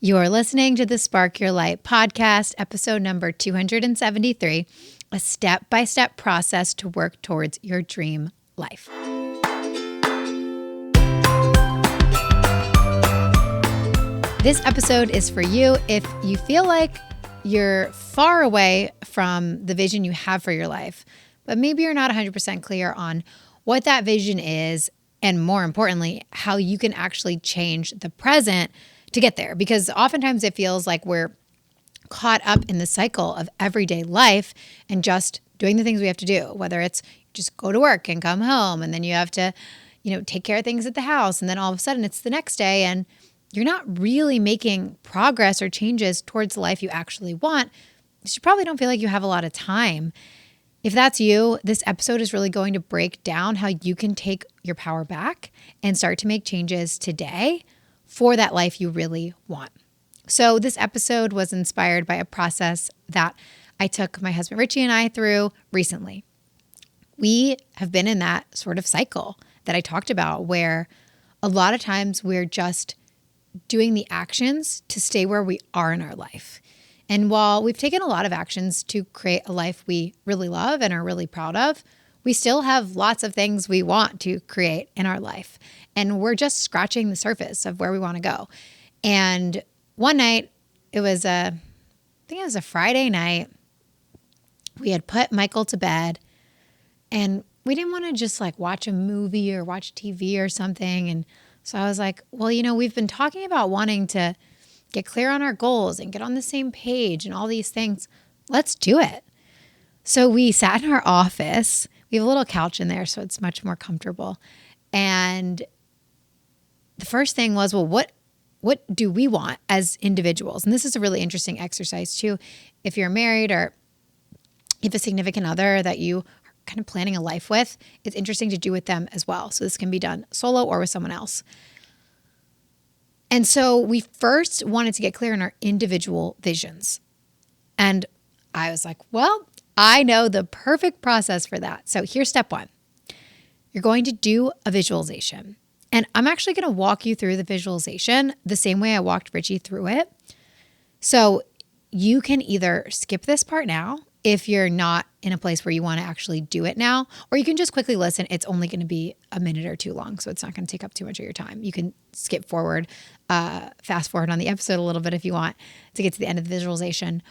You're listening to the Spark Your Light podcast, episode number 273, a step-by-step process to work towards your dream life. This episode is for you if you feel like you're far away from the vision you have for your life, but maybe you're not 100% clear on what that vision is, and more importantly, how you can actually change the present to get there. Because oftentimes it feels like we're caught up in the cycle of everyday life and just doing the things we have to do, whether it's just go to work and come home, and then you have to, take care of things at the house. And then all of a sudden it's the next day and you're not really making progress or changes towards the life you actually want. You probably don't feel like you have a lot of time. If that's you, this episode is really going to break down how you can take your power back and start to make changes today for that life you really want. So this episode was inspired by a process that I took my husband Richie and I through recently. We have been in that sort of cycle that I talked about where a lot of times we're just doing the actions to stay where we are in our life. And while we've taken a lot of actions to create a life we really love and are really proud of, we still have lots of things we want to create in our life. And we're just scratching the surface of where we want to go. And one night, I think it was a Friday night, we had put Michael to bed and we didn't want to just watch a movie or watch TV or something. And so I was like, well, we've been talking about wanting to get clear on our goals and get on the same page and all these things. Let's do it. So we sat in our office. We have a little couch in there, so it's much more comfortable. And the first thing was, well, what do we want as individuals? And this is a really interesting exercise too. If you're married or if a significant other that you are kind of planning a life with, it's interesting to do with them as well. So this can be done solo or with someone else. And so we first wanted to get clear on our individual visions. And I was like, well, I know the perfect process for that. So here's step one. You're going to do a visualization. And I'm actually going to walk you through the visualization the same way I walked Richie through it. So you can either skip this part now if you're not in a place where you want to actually do it now, or you can just quickly listen. It's only going to be a minute or two long, so it's not going to take up too much of your time. You can skip forward, fast forward on the episode a little bit if you want to get to the end of the visualization.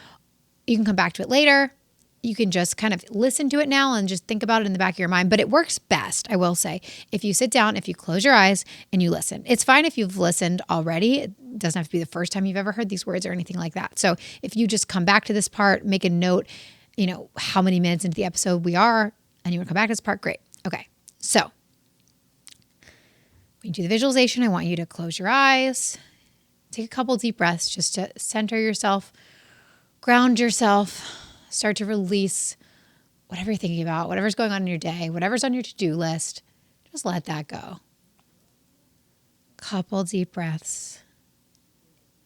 You can come back to it later. You can just kind of listen to it now and just think about it in the back of your mind. But it works best, I will say, if you sit down, if you close your eyes and you listen. It's fine if you've listened already. It doesn't have to be the first time you've ever heard these words or anything like that. So if you just come back to this part, make a note, how many minutes into the episode we are, and you want to come back to this part, great. Okay, so when you do the visualization, I want you to close your eyes, take a couple deep breaths just to center yourself, ground yourself, start to release whatever you're thinking about, whatever's going on in your day, whatever's on your to-do list. Just let that go. Couple deep breaths.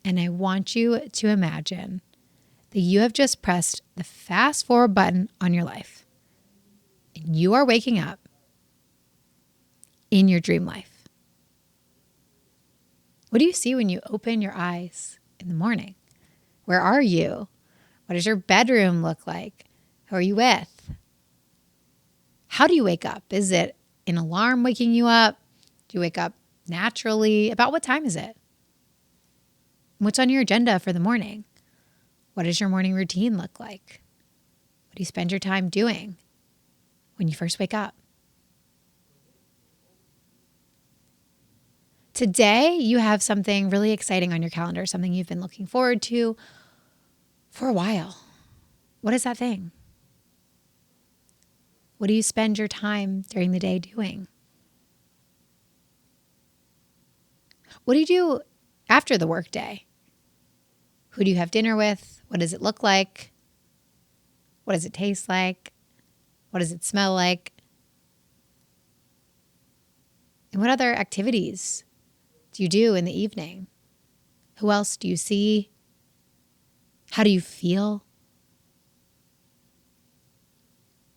And I want you to imagine that you have just pressed the fast forward button on your life. And you are waking up in your dream life. What do you see when you open your eyes in the morning? Where are you? What does your bedroom look like? Who are you with? How do you wake up? Is it an alarm waking you up? Do you wake up naturally? About what time is it? What's on your agenda for the morning? What does your morning routine look like? What do you spend your time doing when you first wake up? Today, you have something really exciting on your calendar, something you've been looking forward to for a while. What is that thing? What do you spend your time during the day doing? What do you do after the workday? Who do you have dinner with? What does it look like? What does it taste like? What does it smell like? And what other activities do you do in the evening? Who else do you see? How do you feel?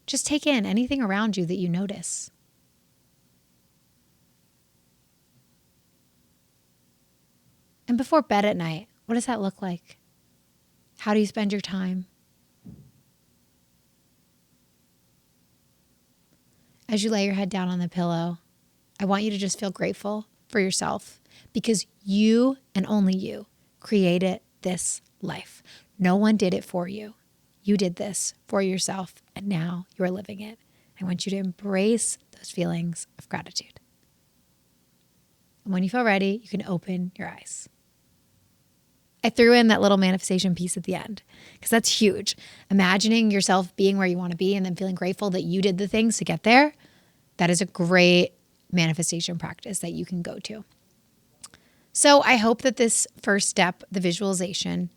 Just take in anything around you that you notice. And before bed at night, What does that look like? How do you spend your time? As you lay your head down on the pillow, I want you to just feel grateful for yourself because you and only you created this life. No one did it for you. You did this for yourself, and now you're living it. I want you to embrace those feelings of gratitude. And when you feel ready, you can open your eyes. I threw in that little manifestation piece at the end because that's huge. Imagining yourself being where you want to be and then feeling grateful that you did the things to get there, that is a great manifestation practice that you can go to. So I hope that this first step, the visualization,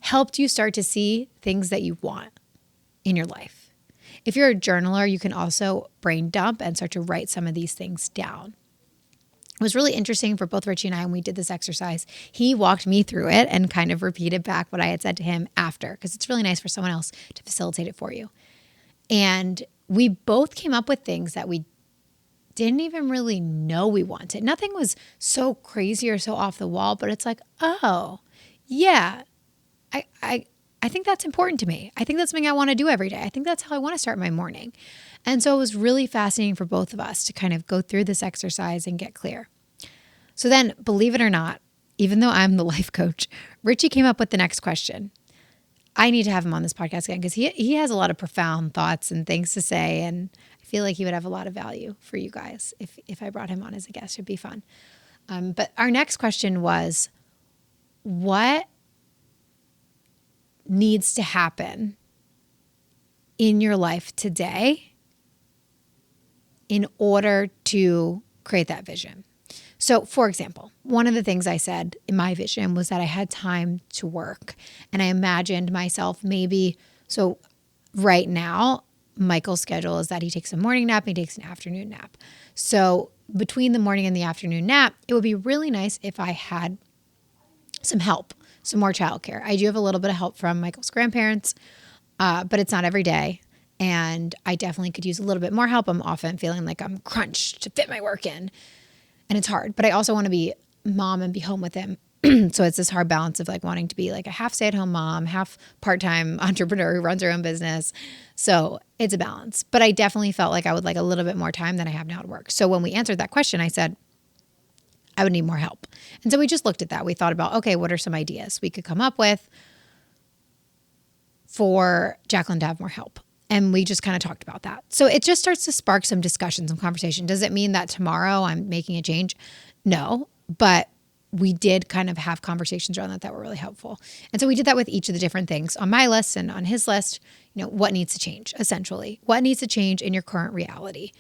helped you start to see things that you want in your life. If you're a journaler, you can also brain dump and start to write some of these things down. It was really interesting for both Richie and I when we did this exercise. He walked me through it and kind of repeated back what I had said to him after, because it's really nice for someone else to facilitate it for you. And we both came up with things that we didn't even really know we wanted. Nothing was so crazy or so off the wall, but it's like, oh, yeah, I think that's important to me. I think that's something I want to do every day. I think that's how I want to start my morning. And so it was really fascinating for both of us to kind of go through this exercise and get clear. So then, believe it or not, even though I'm the life coach, Richie came up with the next question. I need to have him on this podcast again because he has a lot of profound thoughts and things to say, and I feel like he would have a lot of value for you guys if I brought him on as a guest. It'd be fun. But our next question was, what needs to happen in your life today in order to create that vision? So, for example, one of the things I said in my vision was that I had time to work, and I imagined myself so right now, Michael's schedule is that he takes a morning nap and he takes an afternoon nap. So between the morning and the afternoon nap, it would be really nice if I had some help, some more childcare. I do have a little bit of help from Michael's grandparents, but it's not every day. And I definitely could use a little bit more help. I'm often feeling like I'm crunched to fit my work in. And it's hard, but I also want to be mom and be home with him. So it's this hard balance of like wanting to be like a half stay-at-home mom, half part-time entrepreneur who runs her own business. So it's a balance. But I definitely felt like I would like a little bit more time than I have now at work. So when we answered that question, I said, I would need more help. And so we just looked at that. We thought about, okay, what are some ideas we could come up with for Jacqueline to have more help? And we just kind of talked about that. So it just starts to spark some discussion, some conversation. Does it mean that tomorrow I'm making a change? No, but we did kind of have conversations around that were really helpful. And so we did that with each of the different things on my list and on his list. What needs to change, essentially? What needs to change in your current reality?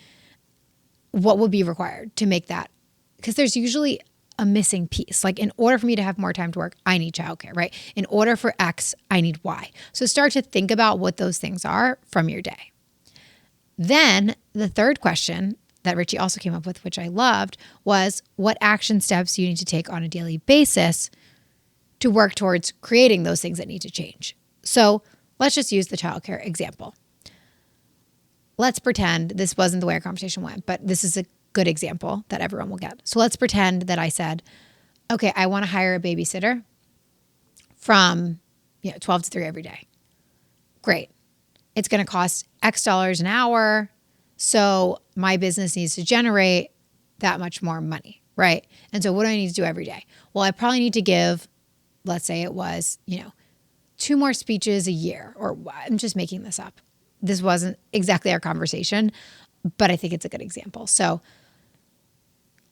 What would be required to make that? Because there's usually a missing piece. Like in order for me to have more time to work, I need childcare, right? In order for X, I need Y. So start to think about what those things are from your day. Then the third question that Richie also came up with, which I loved, was what action steps you need to take on a daily basis to work towards creating those things that need to change. So let's just use the childcare example. Let's pretend this wasn't the way our conversation went, but this is a good example that everyone will get. So let's pretend that I said, okay, I want to hire a babysitter from 12 to 3 every day. Great. It's going to cost X dollars an hour. So my business needs to generate that much more money, right? And so what do I need to do every day? Well, I probably need to give, let's say it was, 2 more speeches a year, or I'm just making this up. This wasn't exactly our conversation, but I think it's a good example. So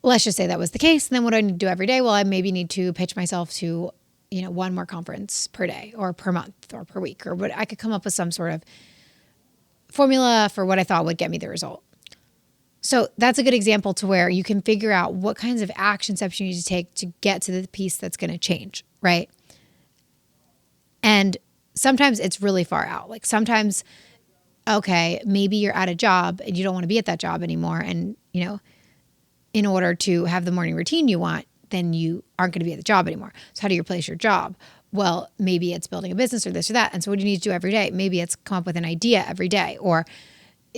let's just say that was the case. And then what do I need to do every day? Well, I maybe need to pitch myself to, 1 more conference per day or per month or per week, or what I could come up with some sort of formula for what I thought would get me the result. So that's a good example to where you can figure out what kinds of action steps you need to take to get to the piece that's going to change, right? And sometimes it's really far out. Like sometimes, okay, maybe you're at a job and you don't want to be at that job anymore. And, in order to have the morning routine you want, then you aren't going to be at the job anymore. So how do you replace your job? Well, maybe it's building a business or this or that. And so what do you need to do every day? Maybe it's come up with an idea every day, or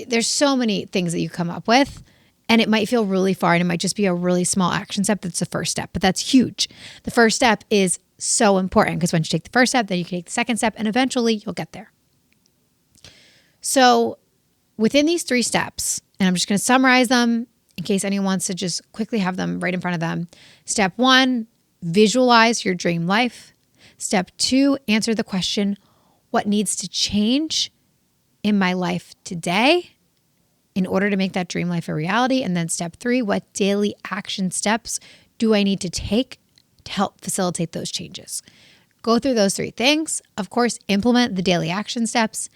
there's so many things that you come up with, and it might feel really far and it might just be a really small action step. That's the first step, but that's huge. The first step is so important because once you take the first step, then you can take the second step, and eventually you'll get there. So within these 3 steps, and I'm just going to summarize them in case anyone wants to just quickly have them right in front of them. Step 1, visualize your dream life. Step 2, answer the question, what needs to change in my life today in order to make that dream life a reality? And then step 3, what daily action steps do I need to take to help facilitate those changes? Go through those 3 things. Of course, implement the daily action steps.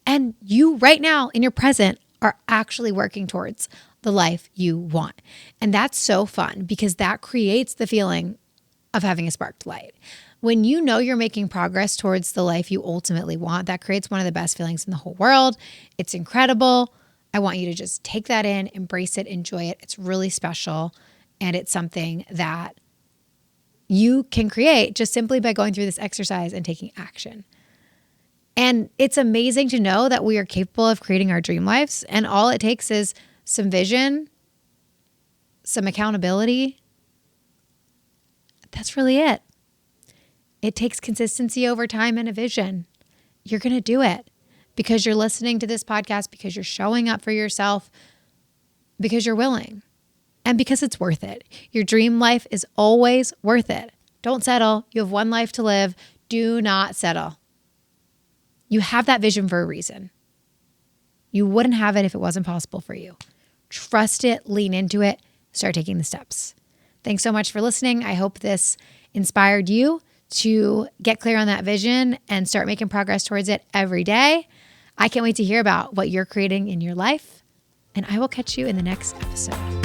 And you right now in your present are actually working towards the life you want. And that's so fun because that creates the feeling of having a sparked light. When you know you're making progress towards the life you ultimately want, that creates one of the best feelings in the whole world. It's incredible. I want you to just take that in, embrace it, enjoy it. It's really special. And it's something that you can create just simply by going through this exercise and taking action. And it's amazing to know that we are capable of creating our dream lives. And all it takes is some vision, some accountability. That's really it. It takes consistency over time and a vision. You're going to do it because you're listening to this podcast, because you're showing up for yourself, because you're willing, and because it's worth it. Your dream life is always worth it. Don't settle. You have one life to live. Do not settle. You have that vision for a reason. You wouldn't have it if it wasn't possible for you. Trust it, lean into it, start taking the steps. Thanks so much for listening. I hope this inspired you to get clear on that vision and start making progress towards it every day. I can't wait to hear about what you're creating in your life, and I will catch you in the next episode.